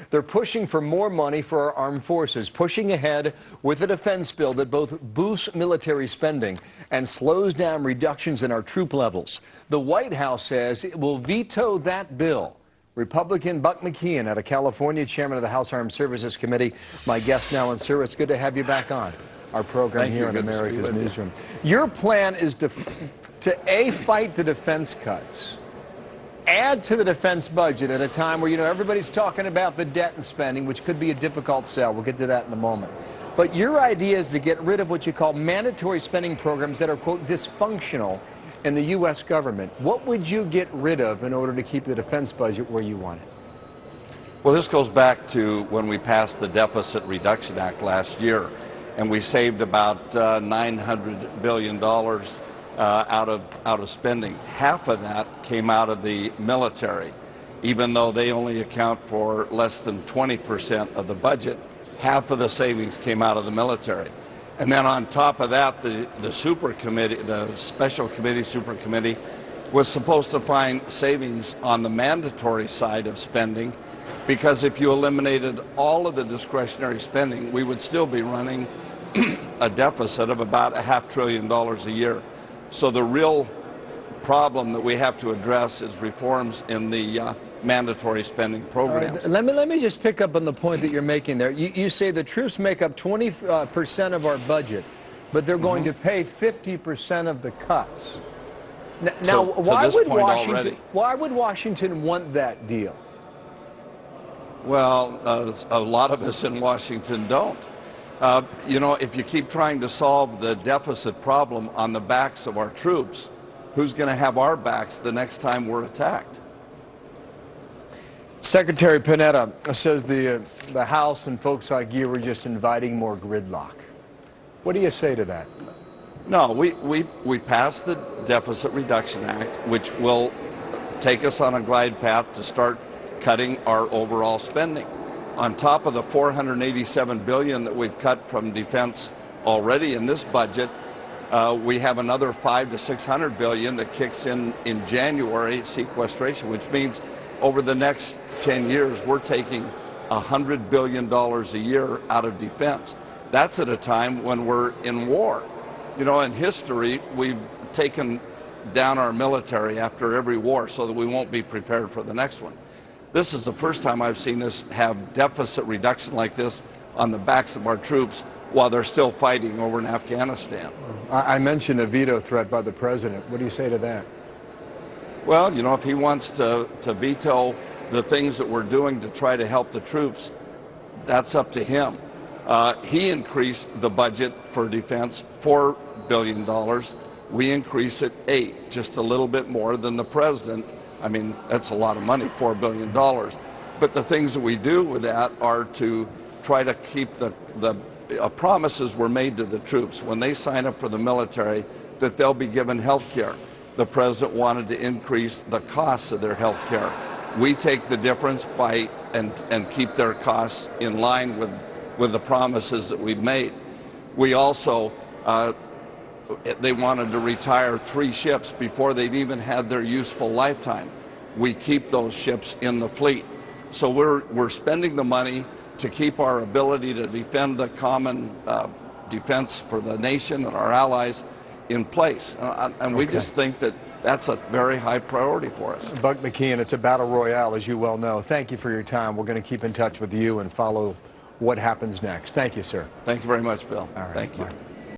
They're pushing for more money for our armed forces, pushing ahead with a defense bill that both boosts military spending and slows down reductions in our troop levels. The White House says it will veto that bill. Republican Buck McKeon, out of California, chairman of the House Armed Services Committee, my guest now. And sir, it's good to have you back on our program here in America's Newsroom. Your plan is to fight the defense cuts, add to the defense budget at a time where, everybody's talking about the debt and spending, which could be a difficult sell. We'll get to that in a moment. But your idea is to get rid of what you call mandatory spending programs that are, quote, dysfunctional in the U.S. government. What would you get rid of in order to keep the defense budget where you want it? Well, this goes back to when we passed the Deficit Reduction Act last year, and we saved about $900 billion out of spending. Half of that came out of the military. Even though they only account for less than 20% of the budget, half of the savings came out of the military. And then on top of that, the super committee, the special committee, super committee, was supposed to find savings on the mandatory side of spending, because if you eliminated all of the discretionary spending, we would still be running a deficit of about $500 billion a year. So the real problem that we have to address is reforms in the mandatory spending programs. Let me just pick up on the point that you're making there. You say the troops make up 20% of our budget, but they're going to pay 50% of the cuts. Now, why would Washington want that deal? Well, a lot of us in Washington don't. If you keep trying to solve the deficit problem on the backs of our troops, who's going to have our backs the next time we're attacked? Secretary Panetta says the House and folks like you are just inviting more gridlock. What do you say to that? No, we passed the Deficit Reduction Act, which will take us on a glide path to start cutting our overall spending. On top of the $487 billion that we've cut from defense already in this budget, we have another $500 to $600 billion that kicks in January, sequestration, which means over the next 10 years, we're taking $100 billion a year out of defense. That's at a time when we're in war. In history, we've taken down our military after every war so that we won't be prepared for the next one. This is the first time I've seen us have deficit reduction like this on the backs of our troops while they're still fighting over in Afghanistan. I mentioned a veto threat by the president. What do you say to that? Well, if he wants to veto the things that we're doing to try to help the troops, that's up to him. He increased the budget for defense $4 billion. We increase it $8 billion, just a little bit more than the president. I mean, that's a lot of money, $4 billion. But the things that we do with that are to try to keep the promises were made to the troops when they sign up for the military that they'll be given health care. The president wanted to increase the costs of their health care. We take the difference and keep their costs in line with the promises that we've made. We also, they wanted to retire 3 ships before they've even had their useful lifetime. We keep those ships in the fleet. So we're spending the money to keep our ability to defend the common defense for the nation and our allies in place. And we just think that that's a very high priority for us. Buck McKeon, it's a battle royale, as you well know. Thank you for your time. We're going to keep in touch with you and follow what happens next. Thank you, sir. Thank you very much, Bill. All right, Thank you. Bye.